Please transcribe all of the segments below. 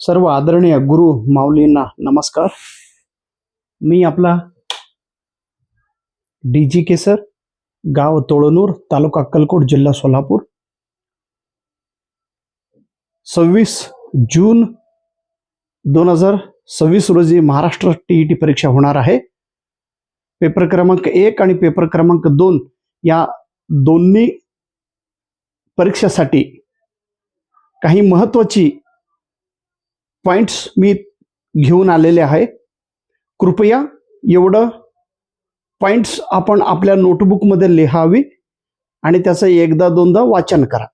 सर्व आदरणीय गुरु माऊलींना नमस्कार. मी आपला डीजी केसर, गाव तोळनूर, तालुका अक्कलकोट, जिल्हा सोलापूर. 26 जून 2026 रोजी महाराष्ट्र टीईटी परीक्षा होणार आहे. पेपर क्रमांक 1 आणि पेपर क्रमांक 2 या दोन्ही परीक्षेसाठी काही महत्त्वाची पॉइंट्स मी घेऊन आलेले आहे. कृपया एवढं पॉइंट्स आपण आपल्या नोटबुकमध्ये लिहावी आणि त्याचं एकदा दोनदा वाचन करा.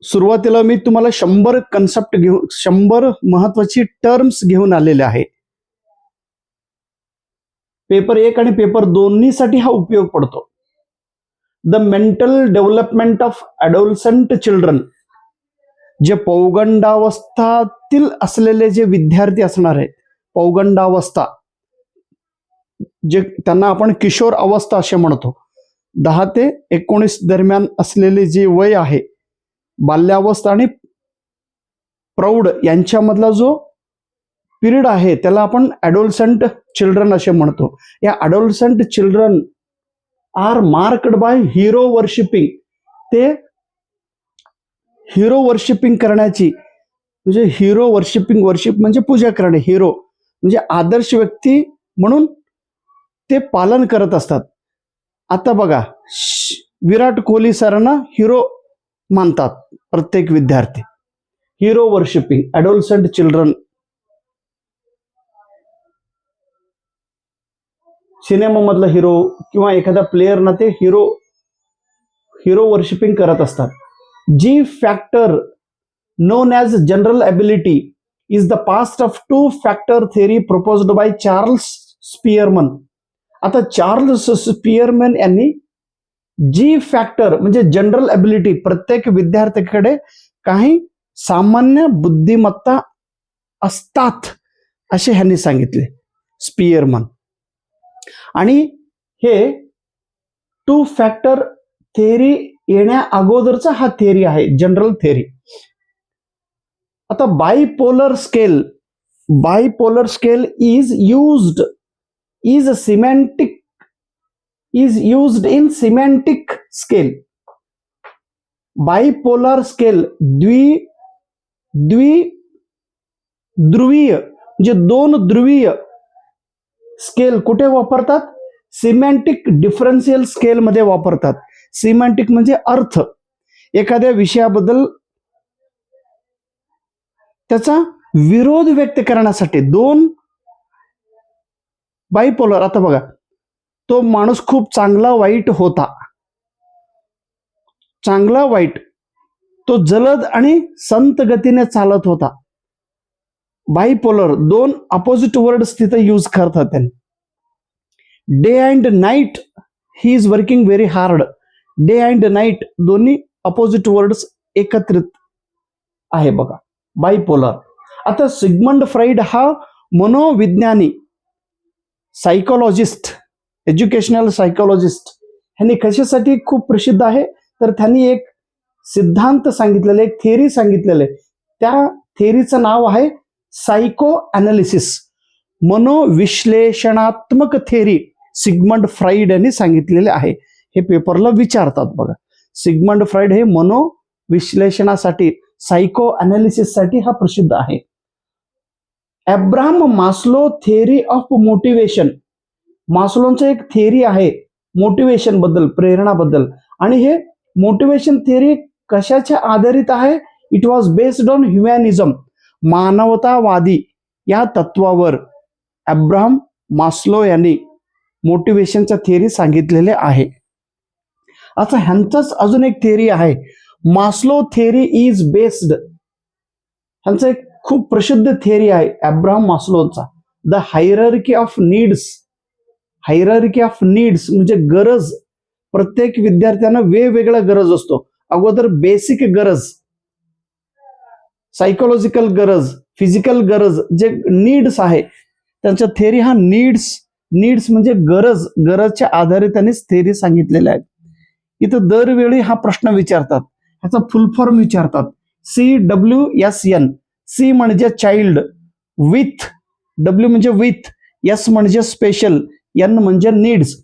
सुरुवातीला मी तुम्हाला 100 कन्सेप्ट घेऊन 100 महत्वाची टर्म्स घेऊन आलेले आहे. पेपर 1 आणि पेपर दोन्हीसाठी हा उपयोग पडतो. The mental development of adolescent children, जे पौगंडावस्थातील असलेले जे विद्यार्थी असणार आहेत, पौगंडावस्था जे त्यांना आपण किशोर अवस्था असे म्हणतो, 10 ते 19 दरम्यान असलेले जे वय आहे, बाल्यावस्था आणि प्रौढ यांच्यामधला जो पिरियड आहे त्याला आपण ॲडोलसंट चिल्ड्रन असे म्हणतो. या adolescent children are marked by hero worshipping. ते हिरो वर्शिपिंग करण्याची, म्हणजे हिरो वर्शिपिंग, वर्शिप म्हणजे पूजा करणे, हिरो म्हणजे आदर्श व्यक्ती म्हणून ते पालन करत असतात. आता बघा, विराट कोहली सरांना हिरो मानतात प्रत्येक विद्यार्थी. Hero worshipping, adolescent children. सिनेमामधला हिरो किंवा एखाद्या प्लेयरना ते हिरो वर्शिपिंग करत असतात. G factor known as general ability is the past of two factor theory proposed by Charles Spearman. आता चार्ल्स स्पियरमन यांनी G फॅक्टर म्हणजे जनरल ॲबिलिटी, प्रत्येक विद्यार्थ्याकडे काही सामान्य बुद्धिमत्ता असतात असे ह्यांनी सांगितले, स्पियरमन. आणि हे 2 फॅक्टर थेअरी येण्या अगोदरचा हा थेअरी आहे, जनरल थेअरी. आता bipolar scale is used in semantic scale. Bipolar scale द्विध्रुवीय म्हणजे 2 ध्रुवीय स्केल कुठे वापरतात? सिमॅन्टिक डिफरन्शियल स्केल मध्ये वापरतात. सिमॅन्टिक म्हणजे अर्थ, एखाद्या विषयाबद्दल त्याचा विरोध व्यक्त करण्यासाठी 2 बायपोलर. आता बघा, तो माणूस खूप चांगला वाईट होता, चांगला वाईट, तो जलद आणि संत गतीने चालत होता. बायपोलर 2 अपोजिट वर्ड्स तिथे यूज करतात त्यांनी. Day and night, he is working very hard. Day and night दोन्ही अपोजिट वर्ड्स एकत्रित आहे बघा, बायपोलर. आता सिग्मंड फ्राईड हा मनोविज्ञानी, सायकोलॉजिस्ट, एज्युकेशनल सायकोलॉजिस्ट, ह्यांनी कशासाठी खूप प्रसिद्ध आहे तर त्यांनी एक सिद्धांत सांगितलेले, एक थेअरी सांगितलेले. त्या थेअरीचं नाव आहे सायको अनालिसिस, मनोविश्लेषणात्मक थेअरी. सिग्मंड फ्राईड यांनी सांगितलेले आहे. हे पेपरला विचारतात बघा. सिग्मंड फ्राईड हे मनोविश्लेषणासाठी, सायको अनालिसिससाठी हा प्रसिद्ध आहे. Abraham Maslow theory of motivation. मास्लोंचं एक थेअरी आहे मोटिवेशन बद्दल, प्रेरणाबद्दल. आणि हे मोटिवेशन थेअरी कशाच्या आधारित आहे? इट वॉज बेस्ड ऑन ह्युमॅनिझम, मानवतावादी या तत्वावर अब्राहम मास्लो यांनी मोटिवेशनचा थेअरी सांगितलेले आहे. आता ह्यांचाच अजून एक थेअरी आहे, मास्लो थेअरी इज बेस्ड. ह्यांचा एक खूप प्रसिद्ध थेअरी आहे अब्राहम मास्लोचा, the hierarchy of needs. Hierarchy of needs म्हणजे गरज. प्रत्येक विद्यार्थ्यांना वेगवेगळा गरज असतो. अगोदर बेसिक गरज, सायकोलॉजिकल गरज, फिजिकल गरज, जे नीड्स आहे त्यांच्या थेअरी हा नीड्स म्हणजे गरजच्या आधारे त्यांनी थेअरी सांगितलेल्या आहेत. इथं दरवेळी हा प्रश्न विचारतात, ह्याचा फुल फॉर्म विचारतात. CWSN. सी म्हणजे चाइल्ड, विथ, डब्ल्यू म्हणजे विथ, एस म्हणजे स्पेशल, एन म्हणजे needs.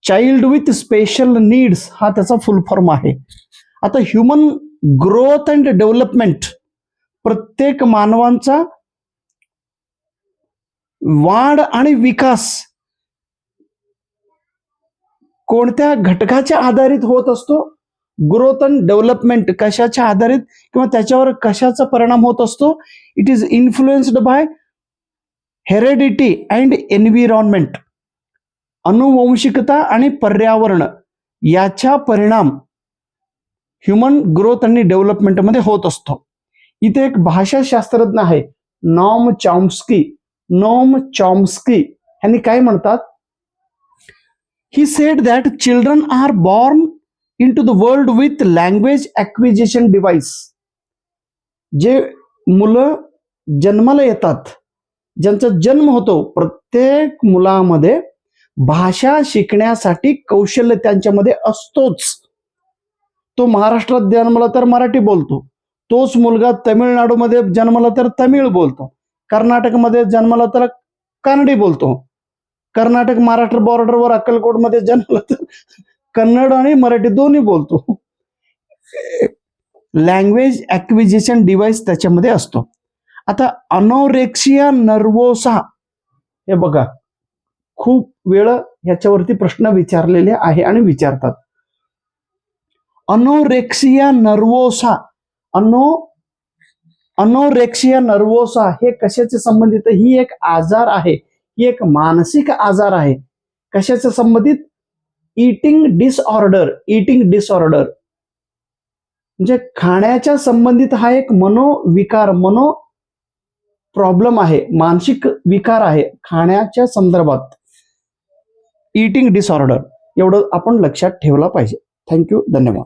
Child with special needs हा त्याचा फुल फॉर्म आहे. आता ह्युमन ग्रोथ अँड डेव्हलपमेंट, प्रत्येक मानवांचा वाढ आणि विकास कोणत्या घटकाच्या आधारित होत असतो? ग्रोथ अँड डेव्हलपमेंट कशाच्या आधारित किंवा त्याच्यावर कशाचा परिणाम होत असतो? It is influenced by heredity and environment. अनुवंशिकता आणि पर्यावरण याचा परिणाम ह्युमन ग्रोथ आणि डेव्हलपमेंटमध्ये होत असतो. इथे एक भाषाशास्त्रज्ञ आहे नॉम चॉम्स्की. नोम चॉम्स्की यांनी काय म्हणतात? He said that children are born into the world with language acquisition device. जे मुलं जन्माला येतात, ज्यांचा जन्म होतो, प्रत्येक मुलामध्ये भाषा शिकण्यासाठी कौशल्य त्यांच्यामध्ये असतोच. तो महाराष्ट्रात जन्मला तर मराठी बोलतो, तोच मुलगा तमिळनाडूमध्ये जन्मला तर तमिळ बोलतो, कर्नाटकमध्ये जन्मला तर कानडी बोलतो, कर्नाटक महाराष्ट्र बॉर्डरवर अक्कलकोटमध्ये जन्मला तर कन्नड आणि मराठी दोन्ही बोलतो. लँग्वेज ॲक्विजिशन डिव्हाइस त्याच्यामध्ये असतो. आता अनोरेक्सिया नर्वोसा, हे बघा खूप वेळ ह्याच्यावरती प्रश्न विचारलेले आहे आणि विचारतात. अनोरेक्सिया नर्वोसा, अनोरेक्सिया नर्वोसा हे कशाचे संबंधित? ही एक आजार आहे, ही एक मानसिक आजार आहे. कशाच्या संबंधित? Eating disorder. इटिंग डिसऑर्डर म्हणजे खाण्याच्या संबंधित हा एक मनोविकार, मनो प्रॉब्लेम आहे, मानसिक विकार आहे खाण्याच्या संदर्भात. इटिंग डिसऑर्डर एवढं आपण लक्षात ठेवला पाहिजे. थँक्यू, धन्यवाद.